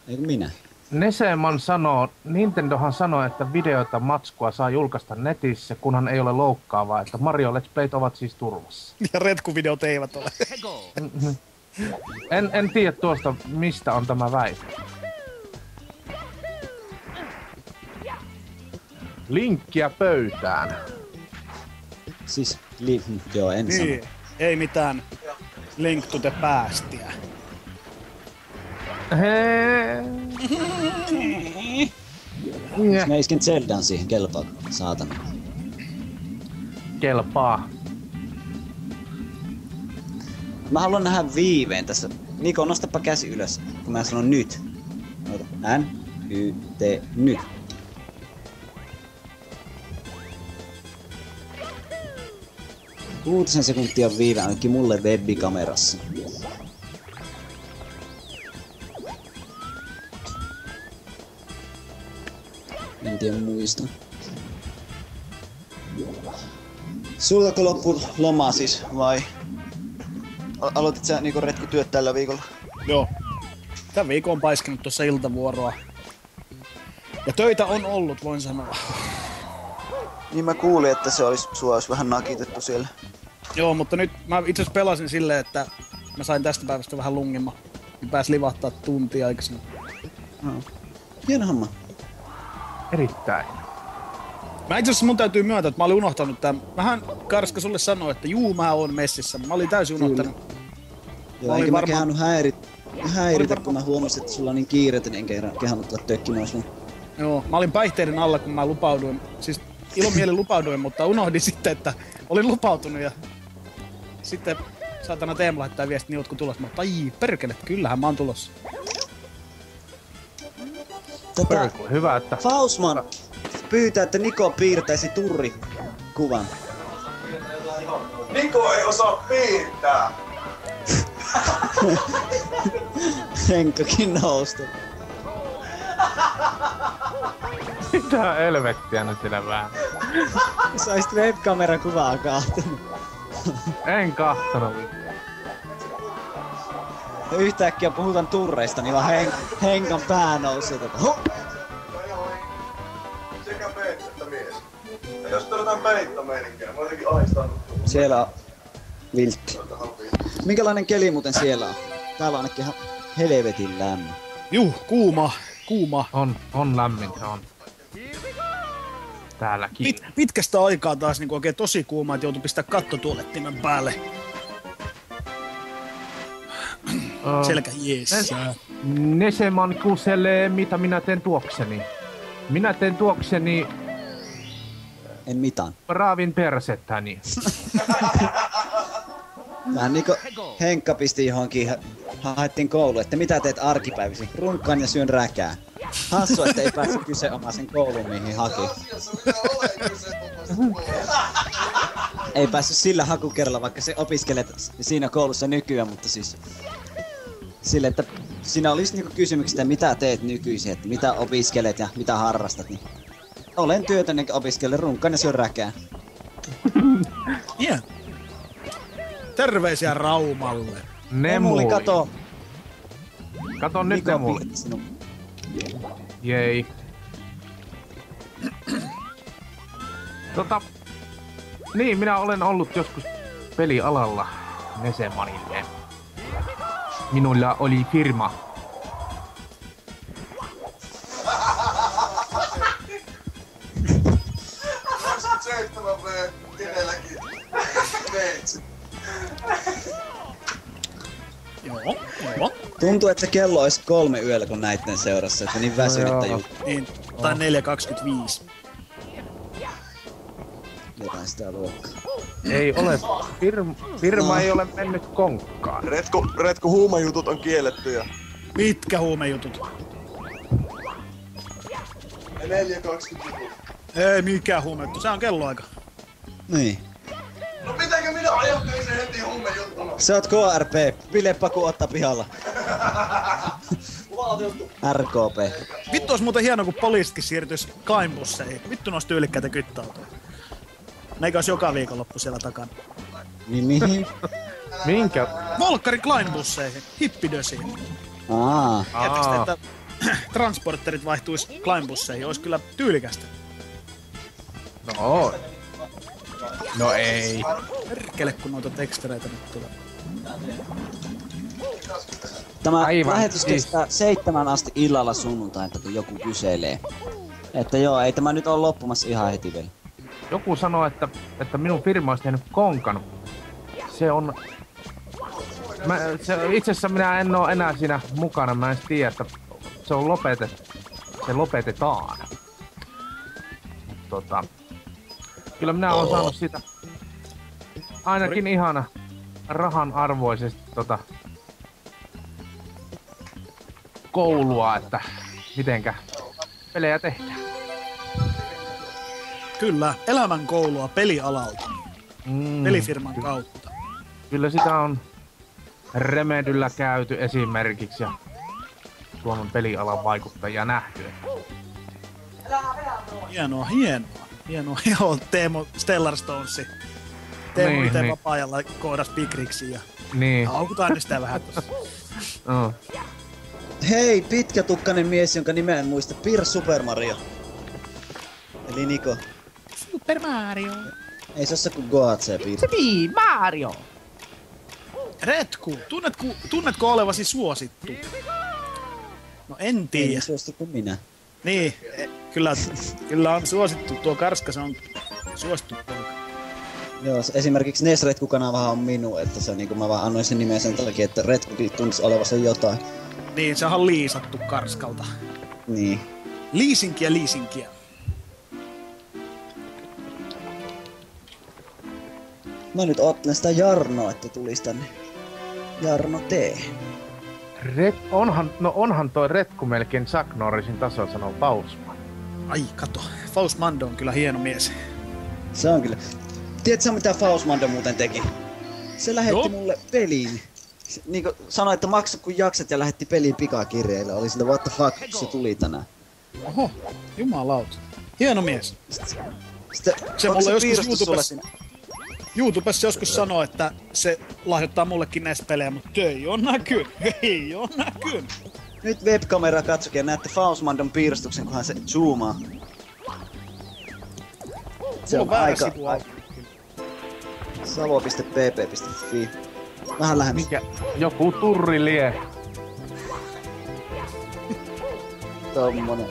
Eikö minä? Neseman sanoo, Nintendohan sanoo, että videota matskua saa julkaista netissä, kunhan ei ole loukkaavaa, että Mario Let's Playt ovat siis turvassa. Ja retkuvideot eivät ole. En tiedä tuosta, mistä on tämä väite. Linkkiä pöytään. Siis, joo, en sano. Niin, ei mitään Link to the Pastia. Jos mä isken Zeldan siihen, kelpaa, saatana. Kelpaa. Mä haluan nähdä viiveen tässä. Niko, nostapa käsi ylös, kun mä sanon nyt. Oota, N-Y-T, nyt. Kuutisen sekuntia viive ainakin mulle webikamerassa. En tiedä muista. Sultako loppu loma siis, vai? Aloitit sä niinku retkutyöt tällä viikolla? Joo. Tän viikon on paiskenut tuossa iltavuoroa. Ja töitä on ollut, voin sanoa. Niin mä kuulin, että sua olisi vähän nakitettu siellä. Joo, mutta nyt mä itse asiassa pelasin silleen, että mä sain tästä päivästä vähän lungimma. Mä pääsin livahtaa tuntia aikaisemmin. No. Hieno homma. Erittäin. Mä itse asiassa mun täytyy myöntää, että mä olin unohtanut tämän. Mähän Karska sulle sanoi, että juu mä oon messissä. Mä olin täysin unohtanut. Joo, enkä mä kehannut häiritä, kun mä huomasin, että sulla on niin kiireitä, niin enkä kehannut tulla tökkimään sun. Joo, mä olin päihteiden alla, kun mä lupauduin. Siis ilomielin lupauduin, mutta unohdin sitten, että olin lupautunut ja sitten saatana Teemu laittaa viestin, niin ootko tulossa? Mä oon, ai perkele, kyllähän mä oon tulossa. Hyvä, että... Fausman pyytää, että Niko piirtäisi turrikuvan. Niko ei osaa piirtää! Henkkakin nousta. Mitä helvettiä nyt sinä vähän? Saisit webkameran kuvaa kahtanut. En kahtanut. Yhtäkkiä puhutaan turreista, niin vaan Henkan pää nousee tätä. Sekä peet että mies. Ja jos todetaan peittomeininkiä, mä jotenkin ahistan. Siellä on viltti. Minkälainen keli muuten siellä on? Täällä on ainakin ihan helvetin lämmin. Juh, kuuma. On lämmintä, on. Täälläkin. Pitkästä aikaa taas niin oikein tosi kuuma, että joutui pistää kattotuolettimen päälle. Selkä jees. Neseman kuselee, mitä minä teen tuokseni. Minä teen tuokseni... En mitään. Raavin persettäni. Vähän niinku Henkka pisti johonkin, haettiin kouluun, että mitä teet arkipäivisin? Runkkaan ja syön räkää. Hassu, että ei päässyt kyseenomaisen kouluun, mihin haki. Ei päässyt sillä hakukerralla, vaikka se opiskelet siinä koulussa nykyään, mutta siis... Sille, että siinä olisi niinku kysymykset, mitä teet nykyisin, että mitä opiskelet ja mitä harrastat, niin... Olen työtön enkä opiskele, runkkaan ja syön räkää. Yeah. Terveisiä Raumalle. Nemuli, kato! Kato nyt Nemuli. Jei. Niin, minä olen ollut joskus pelialalla Nesemanille. Minulla oli firma. Joo. Tuntuu, että kello olisi 3 yöllä, kun näitten seurassa, että niin väsynyttä juttu. Niin, tai 4.25. Jotain sitä luokkaa. Ei ole, firma ei ole mennyt konkkaan. Retku huumejutut on kiellettyjä. Mitkä huumejutut? 4.20 jutut. Ei mikään huumejuttu, se on kelloaika. Niin. No pitääkö minä ajattelin se heti huumejuttuna? Sä oot KRP, Bilepaku ottaa pihalla. RKP. Vittu olisi muuten hieno, kun poliisitkin siirtyis Kainbusseihin. Vittu nois tyylikkäitä kyttäautoja. Neikä olisi joka viikonloppu siellä takana. Niin mihin? Minkä? Volkkarin Kleinbusseihin, hippidösiin. Aa. Tiedättekö te, että transporterit vaihtuis Climbbusseihin, olisi kyllä tyylikästä. No. No ei. Perkele, kun noita tekstereitä nyt tulee. Tämä Aivan, lähetys siis. kestää 7 asti illalla sunnuntaina, kun joku kyselee. Että joo, ei tämä nyt ole loppumassa ihan heti vielä. Joku sanoo, että minun firma olisi tehnyt konkan. Se on... Itse asiassa minä en oo enää siinä mukana, mä en tiedä, että se on se lopetetaan. Kyllä minä olen saanut siitä ainakin ihana rahan arvoisesti koulua, että mitenkä pelejä tehdään. Kyllä, elämänkoulua pelialalta. Pelifirman kautta. Kyllä sitä on Remedyllä käyty esimerkiksi ja Suomen pelialan vaikuttajia nähty. Hienoa. Joo, Teemu Stellar Stonesi. Teemu itse niin. vapaa-ajalla koodas Pigrixin ja Niin. haukutaan nyt sitä vähän tossa. No. Hei, pitkätukkainen mies, jonka nimeä en muista, Pir Super Mario. Eli Niko. Super Mario. Ei se oo se kuin Goatse Pir. Niin, Mario! Retku, tunnetko olevasi suosittu? No en Ei tiedä. niin suostu kuin minä. Niin, kyllä on suosittu. Tuo Karska, se on suosittu poika. Joo, esimerkiksi Nes Retku-kanavahan on minun, että se on niinku mä vaan annoin sen nimen sen takia, että Retkukin tuntisi olevansa jotain. Niin, sehän on liisattu Karskalta. Niin. Liisinkiä. Mä nyt oottelen sitä Jarnoa, että tulis tänne. Jarno T. Onhan toi Retku melkein Chuck Norrisin tasolla, sanoo Faustman. Ai, kato. Faustmando on kyllä hieno mies. Se on kyllä. Tiedätkö mitä Faustmando muuten teki? Se lähetti Joo. mulle peliin. Se, niinku sanoi, että maksa kun jaksat ja lähetti peliin pikakirjeillä. Oli sillä what the fuck, kun se tuli tänään. Oho, jumalauta. Hieno mies. Sitten, Se onko mulle joskus piirustus sulle YouTubessa, sinne? YouTubessa joskus sanoo, että se lahjoittaa mullekin näistä pelejä, mutta ei oo näkynyt. Nyt webkamera katsokin ja näette Faustmandon piirustuksen, kunhan se zoomaa. Se on väärä aika... sivu auki. Savo.pp.fi. Vähän lähemmäs. Mikä? Joku turri lie. Tommonen.